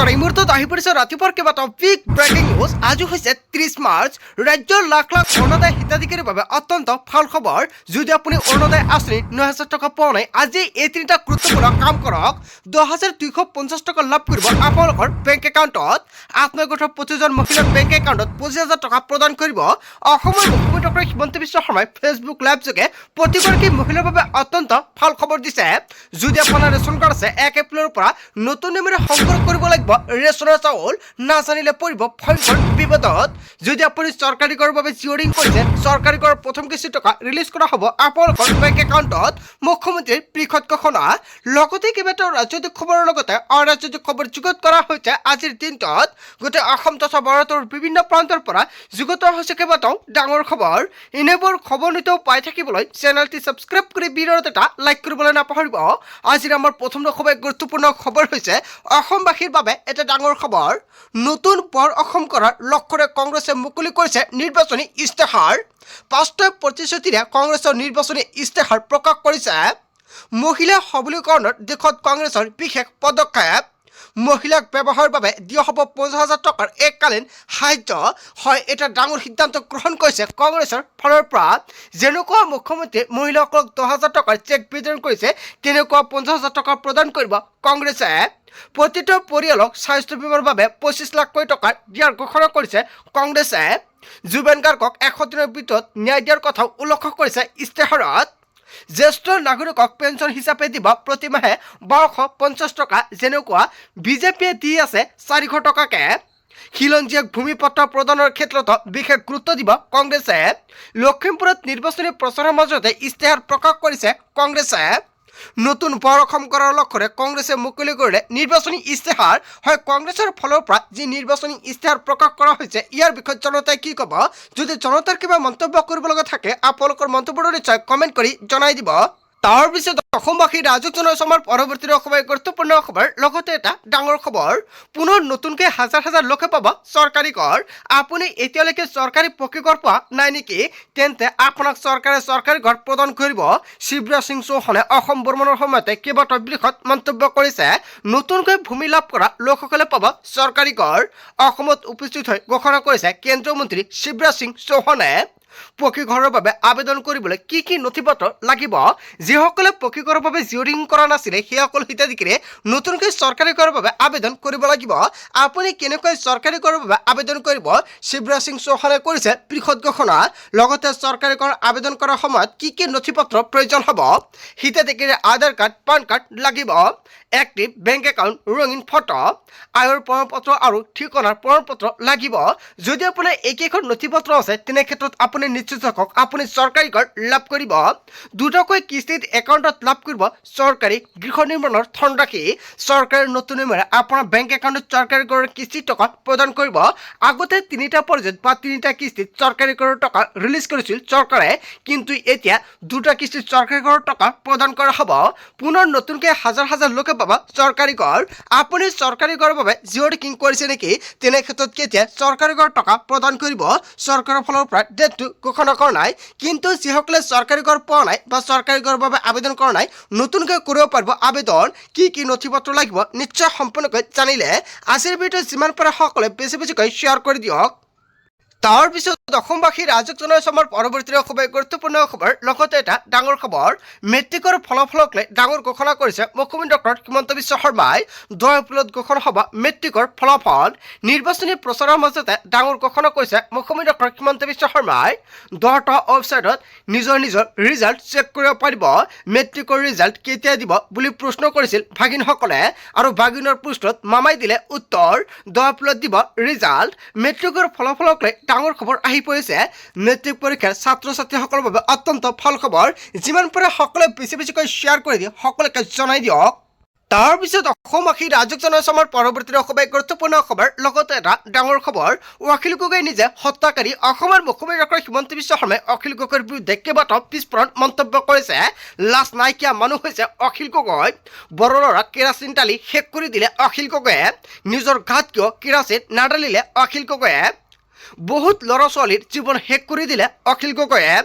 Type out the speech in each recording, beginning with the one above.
নমস্কাৰ এই মুহূৰ্তত আহি পৰিছে ৰাতিপুৱাৰ কেইবাটাও বিগ ব্ৰেকিং নিউজ। আজি হৈছে 30 মাৰ্চ। ৰাজ্যৰ লাখ লাখ অৰুণোদয় হিতাধিকাৰীৰ বাবে অত্যন্ত ভাল খবৰ। যদি আপুনি অৰুণোদয় আঁচনি ৯,০০০ টকা পোৱা নাই, আজি এই তিনিটা গুৰুত্বপূৰ্ণ কাম কৰক। 10,250 টকা লাভ কৰিব আপোনালোকৰ বেংক একাউণ্টত। আত্মগোটৰ প্ৰতিজন মহিলাৰ বেংক একাউণ্টত 25,000 টকা প্ৰদান কৰিব। অসমৰ মুখ্যমন্ত্ৰী ডক্টৰ হিমন্ত বিশ্ব শৰ্মাই ফেচবুক লাইভ যোগে প্ৰতিগৰাকী মহিলাৰ বাবে অত্যন্ত ভাল খবৰ দিছে। যদি আপোনাৰ ৰেচন কাৰ্ড আছে, 1 এপ্ৰিলৰ পৰা নতুন নিয়মেৰে সংগ্ৰহ কৰিব লাগিব ৰেচনৰ চাউল। নাজানিলে পৰিব ভয়ংকৰ বিপদত। যদি আপুনি চৰকাৰী কৰৰ বাবে জিঅ'ৰিং কৰিছে, চৰকাৰী কৰৰ প্ৰথম কিস্তি টকা ৰিলিজ কৰা হ'ব আপোনালোকৰ বেংক একাউণ্টত। মুখ্যমন্ত্ৰীৰ পৃথক ঘোষণা। লগতে কেইবাটাও ৰাজনৈতিক খবৰৰ লগতে অৰাজনৈতিক খবৰ যুগুত কৰা হৈছে আজিৰ দিনটোত। গোটেই অসম তথা ভাৰতৰ বিভিন্ন প্ৰান্তৰ পৰা যুগুত হৈছে কেইবাটাও ডাঙৰ খবৰ। এনেবোৰ খবৰ নিতৌ পাই থাকিবলৈ চেনেলটি ছাবস্ক্ৰাইব কৰি ভিডিঅ'ত এটা লাইক কৰিবলৈ নাপাহৰিব। আজিৰ আমাৰ প্ৰথম খুবেই গুৰুত্বপূৰ্ণ খবৰ হৈছে অসমবাসীৰ বাবে এটা ডাঙৰ খবৰ। নতুন বৰ অসম কৰাৰ লক্ষ্যৰে কংগ্ৰেছে মুকলি কৰিছে নিৰ্বাচনী ইস্তাহাৰ। বাস্তৱ প্ৰতিশ্ৰুতিৰে কংগ্ৰেছৰ নিৰ্বাচনী ইস্তাহাৰ প্ৰকাশ কৰিছে। মহিলা সবলীকৰণৰ দিশত কংগ্ৰেছৰ বিশেষ পদক্ষেপ। মহিলাক ব্যৱসায়ৰ বাবে দিয়া হ'ব 50,000 টকাৰ এককালীন সাহায্য। হয়, এটা ডাঙৰ সিদ্ধান্ত গ্ৰহণ কৰিছে কংগ্ৰেছৰ ফালৰ পৰা। যেনেকুৱা মুখ্যমন্ত্ৰীয়ে মহিলাসকলক 10,000 টকাৰ চেক বিতৰণ কৰিছে, তেনেকুৱা 50,000 টকা প্ৰদান কৰিব কংগ্ৰেছে। প্ৰতিটো পৰিয়ালক স্বাস্থ্য বীমাৰ বাবে 25 লাখ কোটি টকা দিয়াৰ ঘোষণা কৰিছে কংগ্ৰেছে। জুবেন গাৰ্গক 100 দিনৰ ভিতৰত ন্যায় দিয়াৰ কথাও উল্লেখ কৰিছে ইস্তাহাৰত। জ্যেষ্ঠ নাগৰিকক পেঞ্চন হিচাপে দিব প্ৰতিমাহে 1250 টকা, যেনেকুৱা বিজেপিয়ে দি আছে 400 টকাকে। খিলঞ্জীয়াক ভূমিপত্ৰ প্ৰদানৰ ক্ষেত্ৰতো বিশেষ গুৰুত্ব দিব কংগ্ৰেছে। লখিমপুৰত নিৰ্বাচনী প্ৰচাৰৰ মাজতে ইস্তাহাৰ প্ৰকাশ কৰিছে কংগ্ৰেছে। নতুন বৰ অসম কৰাৰ লক্ষ্যৰে কংগ্ৰেছে মুকলি কৰিলে নিৰ্বাচনী ইস্তাহাৰ। হয়, কংগ্ৰেছৰ ফালৰ পৰা যি নিৰ্বাচনী ইস্তাহাৰ প্ৰকাশ কৰা হৈছে, ইয়াৰ বিষয়ত জনতাই কি ক'ব? যদি জনতাৰ কিবা মন্তব্য কৰিব লগা থাকে, আপোনালোকৰ মন্তব্যটো নিশ্চয় কমেণ্ট কৰি জনাই দিব। তাৰ পিছত অসমবাসী ৰাজক জনাইছো আমাৰ পৰৱৰ্তী খুবেই গুৰুত্বপূৰ্ণ খবৰ। লগতে এটা ডাঙৰ খবৰ, পুনৰ নতুনকৈ হাজাৰ হাজাৰ লোকে পাব চৰকাৰী ঘৰ। আপুনি এতিয়ালৈকে চৰকাৰী পকী ঘৰ পোৱা নাই নেকি? তেন্তে আপোনাক চৰকাৰে চৰকাৰী ঘৰ প্ৰদান কৰিব। শিৱৰাজ সিং চৌহানে অসম ভ্ৰমণৰ সময়তে কেইবাটাও বৃহৎ মন্তব্য কৰিছে। নতুনকৈ ভূমি লাভ কৰা লোকসকলে পাব চৰকাৰী ঘৰ। অসমত উপস্থিত হৈ ঘোষণা কৰিছে কেন্দ্ৰীয় মন্ত্ৰী শিৱৰাজ সিং চৌহানে। পকী ঘৰৰ বাবে আবেদন কৰিবলৈ কি কি নথি পত্ৰ লাগিব? যিসকলে পকী ঘৰৰ বাবে জিঅ'ৰিং কৰা নাছিলে, সেইসকল হিতাধিকাৰীয়ে নতুনকৈ চৰকাৰী ঘৰৰ বাবে আবেদন কৰিব লাগিব। আপুনি কেনেকৈ চৰকাৰী ঘৰৰ বাবে আবেদন কৰিব? শিৱৰাজ সিং চৌহানে কৰিছে বৃহৎ ঘোষণা। লগতে চৰকাৰী ঘৰ আবেদন কৰাৰ সময়ত কি কি নথি পত্ৰ প্ৰয়োজন হ'ব? হিতাধিকাৰীৰ আধাৰ কাৰ্ড, পান কাৰ্ড লাগিব। এক্টিভ বেংক একাউণ্ট, ৰঙীন ফটো, আয়ৰ প্ৰমাণপত্ৰ আৰু ঠিকনাৰ প্ৰমাণপত্ৰ লাগিব। যদি আপোনাৰ একেখন নথি পত্ৰ আছে, তেনে ক্ষেত্ৰত আপুনি নিশ্চিত থাকক আপুনি চৰকাৰী ঘৰ লাভ কৰিব। দুটাকৈ কিস্তিত একাউণ্টত লাভ কৰিব চৰকাৰী গৃহ নিৰ্মাণৰ ধনৰাশি। চৰকাৰৰ নতুন নিয়মেৰে আপোনাৰ বেংক একাউণ্টত চৰকাৰী ঘৰৰ কিস্তিৰ টকা প্ৰদান কৰিব। আগতে 3টা পৰ্যায়ত বা 3টা কিস্তিত চৰকাৰী ঘৰৰ টকা ৰিলিজ কৰিছিল চৰকাৰে, কিন্তু এতিয়া 2টা কিস্তিত চৰকাৰী ঘৰৰ টকা প্ৰদান কৰা হ'ব। পুনৰ নতুনকৈ হাজাৰ হাজাৰ লোকে পাব চৰকাৰী ঘৰ। আপুনি চৰকাৰী ঘৰৰ বাবে জিঅ'ৰিং কৰিছে নেকি? তেনে ক্ষেত্ৰত কেতিয়া চৰকাৰী ঘৰ টকা প্ৰদান কৰিব? চৰকাৰৰ ফালৰ পৰা ডেটটো ঘোষণা কৰা নাই, কিন্তু যিসকলে চৰকাৰী ঘৰ পোৱা নাই বা চৰকাৰী ঘৰৰ বাবে আবেদন কৰা নাই, নতুনকৈ কৰিব পাৰিব আবেদন। কি কি নথি পত্ৰ লাগিব নিশ্চয় সম্পূৰ্ণকৈ জানিলে আজিৰ ভিডিঅ'ত যিমান পাৰে সকলোৱে বেছি বেছিকৈ শ্বেয়াৰ কৰি দিয়ক। তাৰ পিছত অসমবাসী ৰাজক জনাইছো আমাৰ পৰৱৰ্তী খুবেই গুৰুত্বপূৰ্ণ খবৰ। লগতে এটা ডাঙৰ খবৰ, মেট্ৰিকৰ ফলাফলক লৈ ডাঙৰ ঘোষণা কৰিছে মুখ্যমন্ত্ৰী ডক্টৰ হিমন্ত বিশ্ব শৰ্মাই। 10 এপ্ৰিলত ঘোষণা হ'ব মেট্ৰিকৰ ফলাফল। নিৰ্বাচনী প্ৰচাৰৰ মাজতে ডাঙৰ ঘোষণা কৰিছে মুখ্যমন্ত্ৰী ডক্টৰ হিমন্ত বিশ্ব শৰ্মাই। 10টা ৱেবছাইটত নিজৰ ৰিজাল্ট চেক কৰিব পাৰিব। মেট্ৰিকৰ ৰিজাল্ট কেতিয়া দিব বুলি প্ৰশ্ন কৰিছিল ভাগিনসকলে, আৰু ভাগিনৰ পৃষ্ঠত মামাই দিলে উত্তৰ। 10 এপ্ৰিলত দিব ৰিজাল্ট। মেট্ৰিকৰ ফলাফলক লৈ ডাঙৰ খবৰ আহি পৰিছে। মেট্ৰিক পৰীক্ষাৰ ছাত্ৰ ছাত্ৰীসকলৰ বাবে অত্যন্ত ভাল খবৰ। যিমান পাৰে সকলোৱে বেছি বেছিকৈ শ্বেয়াৰ কৰি দিয়ে, সকলোকে জনাই দিয়ক। তাৰ পিছত অসমবাসী ৰাজক জনাইছো আমাৰ পৰৱৰ্তী খুবেই গুৰুত্বপূৰ্ণ খবৰ। লগতে এটা ডাঙৰ খবৰ, অখিল গগৈ নিজে হত্যাকাৰী। অসমৰ মুখ্যমন্ত্ৰী ডক্টৰ হিমন্ত বিশ্ব শৰ্মাই অখিল গগৈৰ বিৰুদ্ধে কেইবাটাও বিস্ফোৰণ মন্তব্য কৰিছে। লাজ নাইকিয়া মানুহ হৈছে অখিল গগৈ। বড় ল'ৰাক কেৰাচিন ঢালি শেষ কৰি দিলে অখিল গগৈয়ে। নিজৰ ঘাট কিয় কেৰাচিন নাঢালিলে অখিল গগৈয়ে? বহুত ল'ৰা ছোৱালীৰ জীৱন শেষ কৰি দিলে অখিল গগৈয়ে।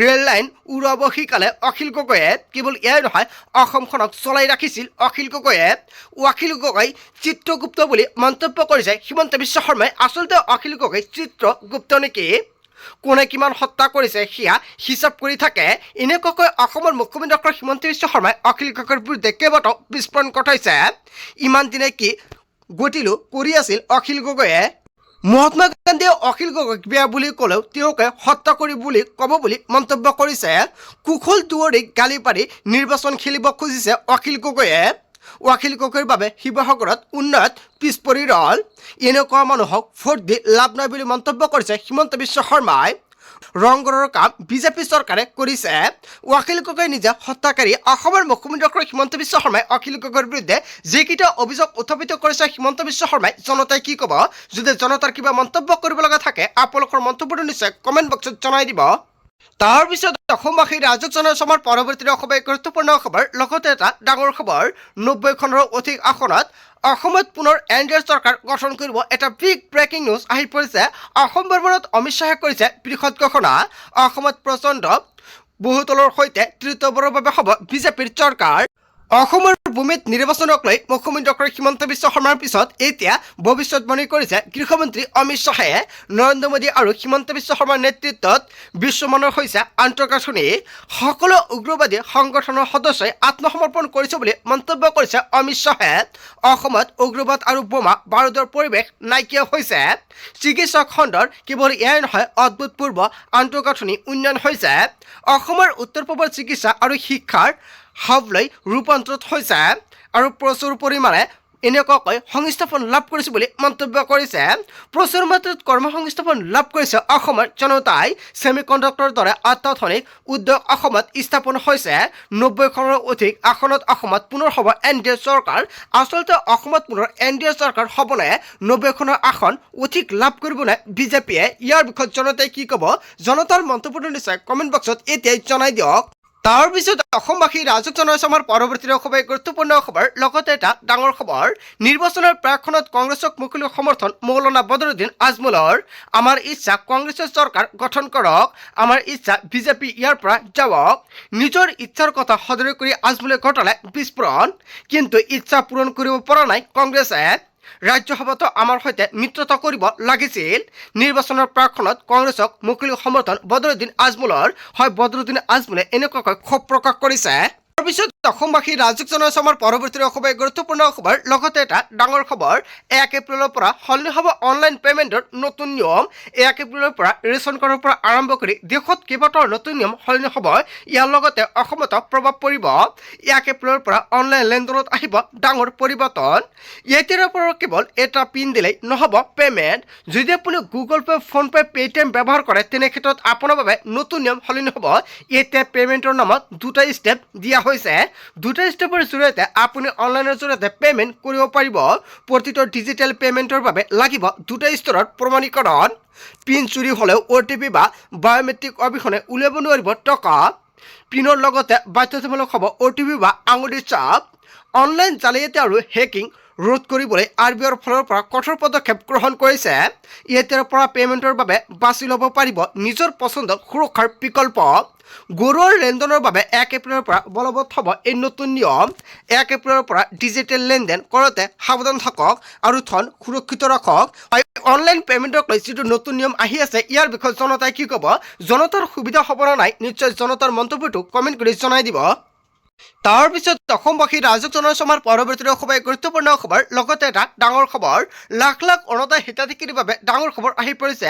ৰেল লাইন উৰাব শিকালে অখিল গগৈয়ে। কেৱল এয়াই নহয়, অসমখনক চলাই ৰাখিছিল অখিল গগৈয়ে। অখিল গগৈ চিত্ৰগুপ্ত বুলি মন্তব্য কৰিছে হিমন্ত বিশ্ব শৰ্মাই। আচলতে অখিল গগৈ চিত্ৰগুপ্ত নেকি? কোনে কিমান হত্যা কৰিছে সেয়া হিচাপ কৰি থাকে। এনেকুৱাকৈ অসমৰ মুখ্যমন্ত্ৰী ডক্টৰ হিমন্ত বিশ্ব শৰ্মাই অখিল গগৈৰ বিৰুদ্ধে কেইবাটাও বিস্ফোৰণ ঘটাইছে। ইমান দিনে কি গতিলো কৰি আছিল অখিল গগৈয়ে? মহাত্মা গান্ধীয়ে অখিল গগৈক বেয়া বুলি ক'লেও তেওঁকে হত্যা কৰি বুলি ক'ব বুলি মন্তব্য কৰিছে। কুশল দুৱৰীক গালি পাৰি নিৰ্বাচন খেলিব খুজিছে অখিল গগৈয়ে। অখিল গগৈৰ বাবে শিৱসাগৰত উন্নয়ন পিছ পৰি ৰল। এনেকুৱা মানুহক ভোট দি লাভ নাই বুলি মন্তব্য কৰিছে হিমন্ত বিশ্ব শৰ্মাই। ৰংঘৰৰ কাম বিজেপি চৰকাৰে কৰিছে। অখিল গগৈ নিজে হত্যাকাৰী। অসমৰ মুখ্যমন্ত্ৰী ডক্টৰ হিমন্ত বিশ্ব শৰ্মাই অখিল গগৈৰ বিৰুদ্ধে যিকেইটা অভিযোগ উত্থাপিত কৰিছে হিমন্ত বিশ্ব শৰ্মাই, জনতাই কি ক'ব? যদি জনতাৰ কিবা মন্তব্য কৰিব লগা থাকে আপোনালোকৰ মন্তব্যটো নিশ্চয় কমেণ্ট বক্সত জনাই দিব। তাৰ পিছত অসমবাসী ৰাজক জনসভাৰ পৰৱৰ্তী অসমৰ গুৰুত্বপূৰ্ণ খবৰ, লগতে এটা ডাঙৰ খবৰ। 90খনৰো অধিক আসনত অসমত পুনৰ এনডিএ চৰকাৰ গঠন কৰিব। এটা বিগ ব্ৰেকিং নিউজ আহি পৰিছে। অসম ভ্ৰমণত অমিত শ্বাহে কৰিছে বৃহৎ ঘোষণা। অসমত প্ৰচণ্ড বহুতলৰ সৈতে তৃতীয়বাৰৰ বাবে হ'ব বিজেপিৰ চৰকাৰ। অসমৰ ভূমিত নিৰ্বাচনক লৈ মুখ্যমন্ত্ৰী ডক্টৰ হিমন্ত বিশ্ব শৰ্মাৰ পিছত এতিয়া ভৱিষ্যতবাণী কৰিছে গৃহমন্ত্ৰী অমিত শ্বাহে। নৰেন্দ্ৰ মোদী আৰু হিমন্ত বিশ্ব শৰ্মাৰ নেতৃত্বত বিশ্বমানৰ হৈছে আন্তঃগাঁথনি। সকলো উগ্ৰবাদী সংগঠনৰ সদস্যই আত্মসমৰ্পণ কৰিছে বুলি মন্তব্য কৰিছে অমিত শ্বাহে। অসমত উগ্ৰবাদ আৰু বোমা বাৰুদৰ পৰিৱেশ নাইকিয়া হৈছে। চিকিৎসা খণ্ডৰ কেৱল এয়াই নহয়, অভূতপূৰ্ব আন্তঃগাঁথনি উন্নয়ন হৈছে। অসমৰ উত্তৰ পূবৰ চিকিৎসা আৰু শিক্ষাৰ হাবলৈ ৰূপান্তৰিত হৈছে আৰু প্ৰচুৰ পৰিমাণে এনেকুৱাকৈ সংস্থাপন লাভ কৰিছে বুলি মন্তব্য কৰিছে। প্ৰচুৰ মাত্ৰাত কৰ্মসংস্থাপন লাভ কৰিছে অসমৰ জনতাই। ছেমিকণ্ডাক্টৰৰ দৰে অত্যাধুনিক উদ্যোগ অসমত স্থাপন হৈছে। 90খনৰ অধিক আসনত অসমত পুনৰ হ'ব এনডিএ চৰকাৰ। আচলতে অসমত পুনৰ এনডিএ চৰকাৰ হ'বনে? 90খনৰ আসন অধিক লাভ কৰিবনে বিজেপিয়ে? ইয়াৰ বিষয়ত জনতাই কি ক'ব? জনতাৰ মন্তব্যটো নিশ্চয় কমেণ্ট বক্সত এতিয়াই জনাই দিয়ক। তাৰ পিছত অসমবাসী ৰাজক জনসভাৰ পৰৱৰ্তী খবৰ, গুৰুত্বপূৰ্ণ খবৰ, লগতে এটা ডাঙৰ খবৰ। নিৰ্বাচনৰ প্ৰাকখনত কংগ্ৰেছক মুকলি সমৰ্থন মৌলানা বদৰুদ্দিন আজমলৰ। আমাৰ ইচ্ছা কংগ্ৰেছৰ চৰকাৰ গঠন কৰক, আমাৰ ইচ্ছা বিজেপি ইয়াৰ পৰা যাওক। নিজৰ ইচ্ছাৰ কথা সদৰি কৰি আজমলে ঘটালে বিস্ফোৰণ। কিন্তু ইচ্ছা পূৰণ কৰিব পৰা নাই কংগ্ৰেছে। ৰাজ্যসভাতো আমাৰ সৈতে মিত্ৰতা কৰিব লাগিছিল। নিৰ্বাচনৰ প্ৰাকখনত কংগ্ৰেছক মুকলি সমৰ্থন বদৰুদ্দিন আজমলৰ। হয়, বদৰুদ্দিন আজমলে এনেকুৱাকৈ ক্ষোভ প্ৰকাশ কৰিছে। তাৰপিছত অসমবাসী ৰাজক জনসভাৰ পৰৱৰ্তী খবৰ, গুৰুত্বপূৰ্ণ খবৰ, লগতে এটা ডাঙৰ খবৰ। 1 এপ্ৰিলৰ পৰা সলনি হ'ব অনলাইন পেমেণ্টৰ নতুন নিয়ম। 1 এপ্ৰিলৰ পৰা ৰেচন কাৰ্ডৰ পৰা আৰম্ভ কৰি দেশত কেইবাটাও নতুন নিয়ম সলনি হ'ব। ইয়াৰ লগতে অসমতো প্ৰভাৱ পৰিব। 1 এপ্ৰিলৰ পৰা অনলাইন লেনদেনত আহিব ডাঙৰ পৰিৱৰ্তন। এতিয়াৰ পৰা কেৱল এটা পিন দিলেই নহ'ব পেমেণ্ট। যদি আপুনি গুগল পে', ফোনপে', পে'টিএম ব্যৱহাৰ কৰে তেনে ক্ষেত্ৰত আপোনাৰ বাবে নতুন নিয়ম সলনি হ'ব। এতিয়া পেমেণ্টৰ নামত দুটা ষ্টেপ দিয়া হৈছে। দুটা ষ্টেপৰ জৰিয়তে আপুনি অনলাইনৰ জৰিয়তে পেমেণ্ট কৰিব পাৰিব। প্ৰতিটো ডিজিটেল পেমেণ্টৰ বাবে লাগিব দুটা স্তৰৰ প্ৰমাণীকৰণ। পিন চুৰি হ'লেও OTP বা বায়'মেট্ৰিক অবিহনে উলিয়াব নোৱাৰিব টকা। পিনৰ লগতে বাধ্যতামূলক হ'ব OTP বা আঙুলিৰ ছাপ। অনলাইন জালিয়াতি আৰু হেকিং ৰোধ কৰিবলৈ RBIৰ ফালৰ পৰা কঠোৰ পদক্ষেপ গ্ৰহণ কৰিছে। এতিয়াৰ পৰা পেমেণ্টৰ বাবে বাছি ল'ব পাৰিব নিজৰ পচন্দৰ সুৰক্ষাৰ বিকল্প। গৰুৰ লেনদেনৰ বাবে 1 এপ্ৰিলৰ পৰা বলবৎ হ'ব এই নতুন নিয়ম। 1 এপ্ৰিলৰ পৰা ডিজিটেল লেনদেন কৰোঁতে সাৱধান থাকক আৰু ধন সুৰক্ষিত ৰাখক। অনলাইন পেমেণ্টক লৈ যিটো নতুন নিয়ম আহি আছে ইয়াৰ বিষয়ে জনতাই কি ক'ব? জনতাৰ সুবিধা হ'ব নে নাই? নিশ্চয় জনতাৰ মন্তব্যটো কমেণ্ট কৰি জনাই দিব। তাৰ পিছত অসমবাসী ৰাজক জনসভাৰ পৰৱৰ্তী খবৰ, গুৰুত্বপূৰ্ণ খবৰ, লগতে এটা ডাঙৰ খবৰ। লাখ লাখ অৰুণোদয় হিতাধিকাৰীৰ বাবে ডাঙৰ খবৰ আহি পৰিছে।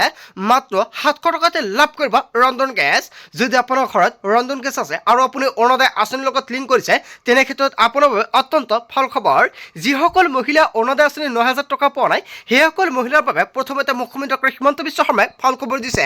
মাত্ৰ 700 টকাতে লাভ কৰিব ৰন্ধন গেছ। যদি আপোনাৰ ঘৰত ৰন্ধন গেছ আছে আৰু আপুনি অৰুণোদয় আঁচনিৰ লগত লিংক কৰিছে তেনে ক্ষেত্ৰত আপোনাৰ বাবে অত্যন্ত ভাল খবৰ। যিসকল মহিলা অৰুণোদয় আঁচনি 9000 টকা পোৱা নাই সেইসকল মহিলাৰ বাবে প্ৰথমতে মুখ্যমন্ত্ৰী ডক্টৰ হিমন্ত বিশ্ব শৰ্মাই ভাল খবৰ দিছে।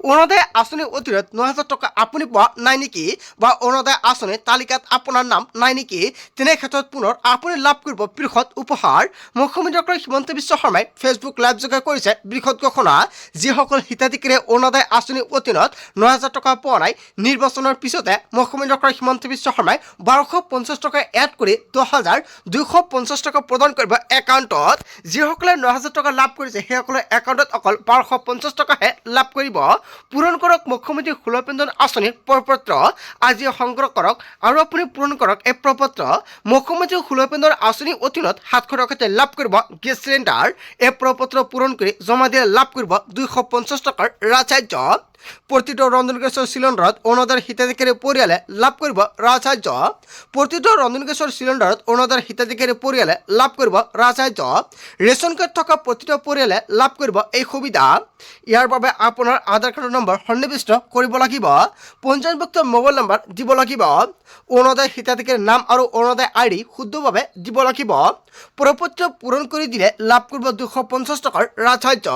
অৰুণোদয় আঁচনিৰ অধীনত 9000 টকা আপুনি পোৱা নাই নেকি? বা অৰুণোদয় আঁচনিৰ তালিকাত আপোনাৰ নাম নাই নেকি তেনে ক্ষেত্ৰত পুনৰ আপুনি লাভ কৰিব বৃহৎ উপহাৰ মুখ্যমন্ত্ৰী ডক্টৰ হিমন্ত বিশ্ব শৰ্মাই ফেচবুক লাইভ যোগে কৰিছে বৃহৎ ঘোষণা যিসকল হিতাধিকাৰীয়ে অৰুণোদয় আঁচনিৰ অধীনত ৯,০০০ টকা পোৱা নাই নিৰ্বাচনৰ পিছতে মুখ্যমন্ত্ৰী ডক্টৰ হিমন্ত বিশ্ব শৰ্মাই ১২৫০ টকা এড কৰি ১০,২৫০ টকা প্ৰদান কৰিব একাউণ্টত যিসকলে ৯,০০০ টকা লাভ কৰিছে সেইসকলৰ একাউণ্টত অকল ১২৫০ টকাহে লাভ কৰিব পূৰণ কৰক মুখ্যমন্ত্ৰী সুলভ পেঞ্চন আঁচনিৰ প্ৰপত্ৰ আজি সংগ্ৰহ কৰক আৰু আপুনি পূৰণ কৰক এই প্ৰপত্ৰ মুখ্যমন্ত্ৰী সুলভ পেঞ্চন আঁচনিৰ অধীনত ৭০০ টকাতে লাভ কৰিব গেছ চিলিণ্ডাৰ এই প্ৰপত্ৰ পূৰণ কৰি জমা দিলে লাভ কৰিব ২৫০ টকাৰ ৰাজসাহায্য প্ৰতিটো ৰন্ধন গেছৰ চিলিণ্ডাৰত অৰুণোদয়ৰ হিতাধিকাৰী পৰিয়ালে লাভ কৰিব ৰাজসাহায্য প্ৰতিটো ৰন্ধন গেছৰ চিলিণ্ডাৰত অৰুণোদয়ৰ হিতাধিকাৰী পৰিয়ালে লাভ কৰিব ৰাজসাহায্য ৰেচন কাৰ্ড থকা প্ৰতিটো পৰিয়ালে লাভ কৰিব এই সুবিধা ইয়াৰ বাবে আপোনাৰ আধাৰ কাৰ্ডৰ নম্বৰ সন্নিৱিষ্ট কৰিব লাগিব পঞ্জীয়নভুক্ত মোবাইল নম্বৰ দিব লাগিব অৰুণোদয় হিতাধিকাৰীৰ নাম আৰু অৰুণোদয় আইডি শুদ্ধভাৱে দিব লাগিব প্ৰপত্ৰ পূৰণ কৰি দিলে লাভ কৰিব ২৫০ টকাৰ ৰাজসাহায্য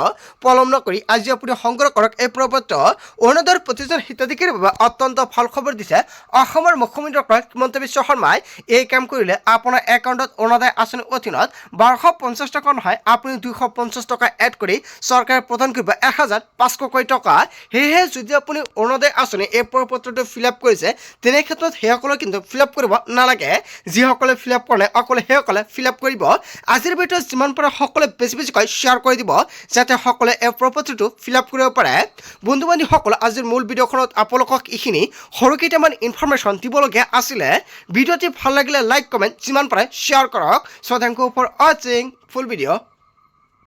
পলম নকৰি আজি আপুনি সংগ্ৰহ কৰক এই প্ৰপত্ৰ অৰুণোদয়ৰ প্ৰতিজন হিতাধিকাৰীৰ বাবে অত্যন্ত ভাল খবৰ দিছে অসমৰ মুখ্যমন্ত্ৰী ডক্টৰ হিমন্ত বিশ্ব শৰ্মাই এই কাম কৰিলে আপোনাৰ একাউণ্টত অৰুণোদয় আঁচনিৰ অধীনত ১২৫০ টকা নহয় আপুনি ২৫০ টকা এড কৰি চৰকাৰে প্ৰদান কৰিব ১,৫০০ টকা সেয়েহে যদি আপুনি অৰুণোদয় আঁচনি এই প্ৰপত্ৰটো ফিল আপ কৰিছে তেনে ক্ষেত্ৰত সেইসকলে কিন্তু ফিল আপ কৰিব নালাগে যিসকলে ফিল আপ কৰা নাই অকলে সেইসকলে ফিল আপ কৰিব আজিৰ ভিডিঅ'ত যিমান পাৰে সকলোৱে বেছি বেছিকৈ শ্বেয়াৰ কৰি দিব যাতে সকলোৱে এই প্ৰপত্ৰটো ফিল আপ কৰিব পাৰে বন্ধু বান্ধৱীসকল আজিৰ মূল ভিডিঅ'খনত আপোনালোকক এইখিনি সৰু কেইটামান ইনফৰমেশ্যন দিবলগীয়া আছিলে ভিডিঅ'টি ভাল লাগিলে লাইক কমেণ্ট যিমান পাৰে শ্বেয়াৰ কৰক চ' থেংক ইউ ফৰ ৱাচিং ফুল ভিডিঅ'